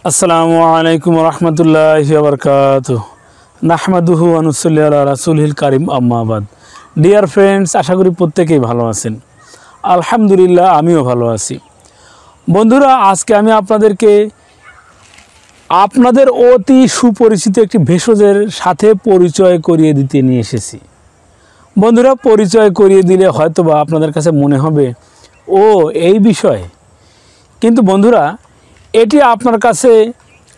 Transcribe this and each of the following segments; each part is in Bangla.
আসসালামু আলাইকুম রহমতুল্লাহি ওয়া বারাকাতুহু নাহমাদুহু ওয়া নুসাল্লি আলা রাসূলিল কারীম আম্মা বাদ। ডিয়ার ফ্রেন্ডস, আশা করি প্রত্যেকেই ভালো আছেন। আলহামদুলিল্লাহ, আমিও ভালো আছি। বন্ধুরা, আজকে আমি আপনাদের অতি সুপরিচিত একটি ভেষজের সাথে পরিচয় করিয়ে দিতে নিয়ে এসেছি। বন্ধুরা, পরিচয় করিয়ে দিলে হয়তোবা আপনাদের কাছে মনে হবে ও এই বিষয়, কিন্তু বন্ধুরা এটি আপনার কাছে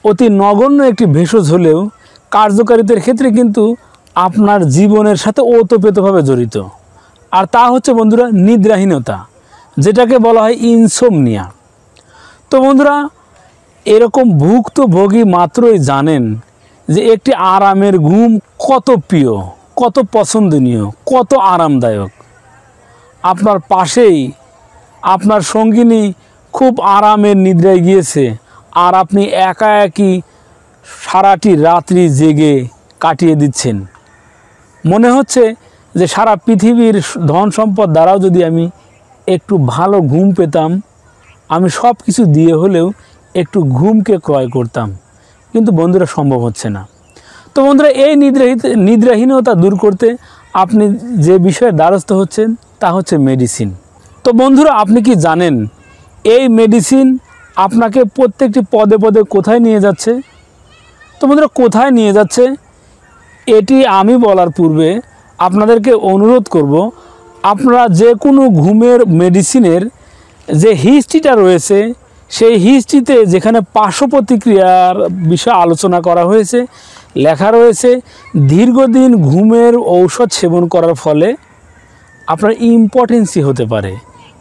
অতি নগণ্য একটি ভেষজ হলেও কার্যকারিতার ক্ষেত্রে কিন্তু আপনার জীবনের সাথে ওতপ্রোতভাবে জড়িত। আর তা হচ্ছে বন্ধুরা নিদ্রাহীনতা, যেটাকে বলা হয় ইনসোমনিয়া। তো বন্ধুরা, এরকম ভুক্তভোগী মাত্রই জানেন যে একটি আরামের ঘুম কত প্রিয়, কত পছন্দনীয়, কত আরামদায়ক। আপনার পাশেই আপনার সঙ্গিনী খুব আরামের নিদ্রায় গিয়েছে আর আপনি একা একই সারাটি রাত্রি জেগে কাটিয়ে দিচ্ছেন। মনে হচ্ছে যে সারা পৃথিবীর ধন সম্পদ দ্বারাও যদি আমি একটু ভালো ঘুম পেতাম, আমি সব কিছু দিয়ে হলেও একটু ঘুমকে ক্রয় করতাম, কিন্তু বন্ধুরা সম্ভব হচ্ছে না। তো বন্ধুরা, এই নিদ্রাহীনতা দূর করতে আপনি যে বিষয়ে দ্বারস্থ হচ্ছেন তা হচ্ছে মেডিসিন। তো বন্ধুরা, আপনি কি জানেন এই মেডিসিন আপনাকে প্রত্যেকটি পদে পদে কোথায় নিয়ে যাচ্ছে? তো বন্ধুরা, কোথায় নিয়ে যাচ্ছে এটি আমি বলার পূর্বে আপনাদেরকে অনুরোধ করব, আপনারা যে কোনো ঘুমের মেডিসিনের যে হিস্ট্রিটা রয়েছে সেই হিস্ট্রিতে যেখানে পার্শ্ব প্রতিক্রিয়ার বিষয়ে আলোচনা করা হয়েছে, লেখা রয়েছে দীর্ঘদিন ঘুমের ঔষধ সেবন করার ফলে আপনার ইম্পটেন্সি হতে পারে।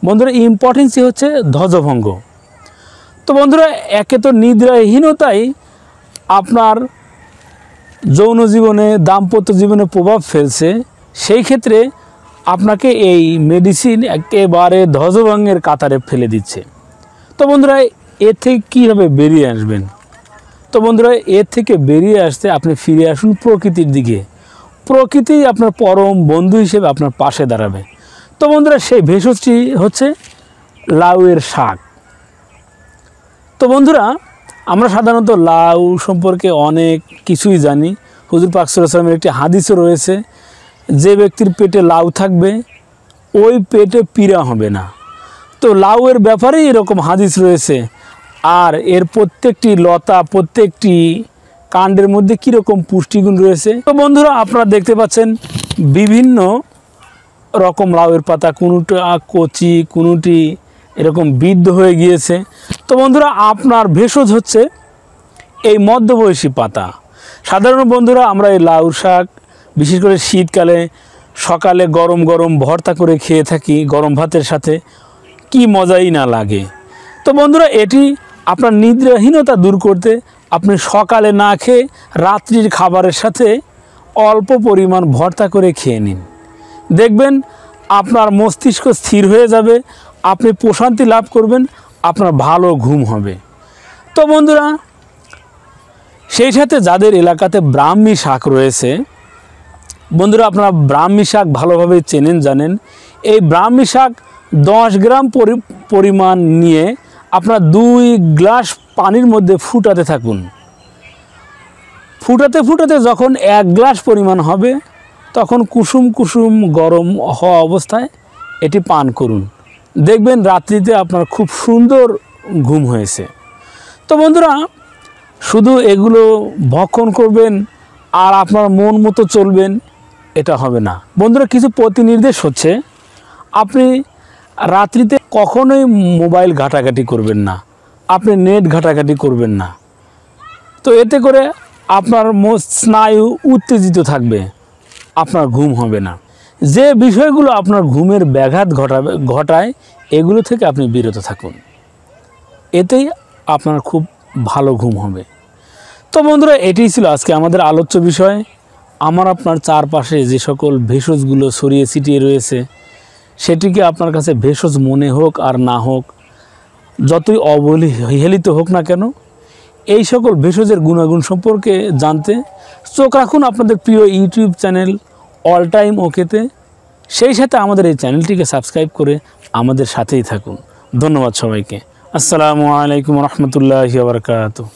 বন্ধুরা, ইম্পটেন্সি হচ্ছে ধ্বজভঙ্গ। তো বন্ধুরা, একে তো নিদ্রাহীনতাই আপনার যৌন জীবনে, দাম্পত্য জীবনে প্রভাব ফেলছে, সেই ক্ষেত্রে আপনাকে এই মেডিসিন একেবারে ধ্বজভঙ্গের কাতারে ফেলে দিচ্ছে। তো বন্ধুরা, এর থেকে কীভাবে বেরিয়ে আসবেন? তো বন্ধুরা, এর থেকে বেরিয়ে আসতে আপনি ফিরে আসুন প্রকৃতির দিকে। প্রকৃতি আপনার পরম বন্ধু হিসেবে আপনার পাশে দাঁড়াবে। তো বন্ধুরা, সেই ভেষজটি হচ্ছে লাউয়ের শাক। তো বন্ধুরা, আমরা সাধারণত লাউ সম্পর্কে অনেক কিছুই জানি। হুজুর পাক সাল্লাল্লাহু আলাইহি ওয়াসাল্লামের একটি হাদিসও রয়েছে, যে ব্যক্তির পেটে লাউ থাকবে ওই পেটে পীড়া হবে না। তো লাউয়ের ব্যাপারেই এরকম হাদিস রয়েছে। আর এর প্রত্যেকটি লতা, প্রত্যেকটি কাণ্ডের মধ্যে কীরকম পুষ্টিগুণ রয়েছে। তো বন্ধুরা, আপনারা দেখতে পাচ্ছেন বিভিন্ন রকম লাউয়ের পাতা, কোনোটা কচি, কোনোটি এরকম বৃদ্ধ হয়ে গিয়েছে। তো বন্ধুরা, আপনার ভেষজ হচ্ছে এই মধ্যবয়সী পাতা। সাধারণ বন্ধুরা, আমরা এই লাউ শাক বিশেষ করে শীতকালে সকালে গরম গরম ভর্তা করে খেয়ে থাকি গরম ভাতের সাথে, কি মজাই না লাগে। তো বন্ধুরা, এটি আপনার নিদ্রাহীনতা দূর করতে আপনি সকালে না খেয়ে রাত্রির খাবারের সাথে অল্প পরিমাণ ভর্তা করে খেয়ে নিন। দেখবেন আপনার মস্তিষ্ক স্থির হয়ে যাবে, আপনি প্রশান্তি লাভ করবেন, আপনার ভালো ঘুম হবে। তো বন্ধুরা, সেই সাথে যাদের এলাকাতে ব্রাহ্মী শাক রয়েছে, বন্ধুরা আপনারা ব্রাহ্মী শাক ভালোভাবে চেনেন, জানেন। এই ব্রাহ্মী শাক 10 গ্রাম পরিমাণ নিয়ে আপনার 2 গ্লাস পানির মধ্যে ফুটাতে থাকুন। ফুটাতে ফুটাতে যখন 1 গ্লাস পরিমাণ হবে, তখন কুসুম কুসুম গরম হওয়া অবস্থায় এটি পান করুন। দেখবেন রাত্রিতে আপনার খুব সুন্দর ঘুম হয়েছে। তো বন্ধুরা, শুধু এগুলো ভক্ষণ করবেন আর আপনার মন মতো চলবেন, এটা হবে না। বন্ধুরা, কিছু প্রতিনির্দেশ হচ্ছে, আপনি রাত্রিতে কখনোই মোবাইল ঘাটাঘাটি করবেন না, আপনি নেট ঘাটাঘাটি করবেন না। তো এতে করে আপনার স্নায়ু উত্তেজিত থাকবে, আপনার ঘুম হবে না। যে বিষয়গুলো আপনার ঘুমের ব্যাঘাত ঘটায় এগুলো থেকে আপনি বিরত থাকুন, এতেই আপনার খুব ভালো ঘুম হবে। তো বন্ধুরা, এটিই ছিল আজকে আমাদের আলোচ্য বিষয়। আমার আপনার চারপাশে যে সকল ভেষজগুলো ছড়িয়ে ছিটিয়ে রয়েছে, সেটিকে আপনার কাছে ভেষজ মনে হোক আর না হোক, যতই অবহেলিত হোক না কেন, এই সকল ভেষজের গুণাগুণ সম্পর্কে জানতে চোখ রাখুন আপনাদের প্রিয় ইউটিউব চ্যানেল অল টাইম ওকেতে। সেই সাথে আমাদের এই চ্যানেলটিকে সাবস্ক্রাইব করে আমাদের সাথেই থাকুন। ধন্যবাদ সবাইকে। আসসালামু আলাইকুম রহমতুল্লাহি ওয়া বারাকাতুহু।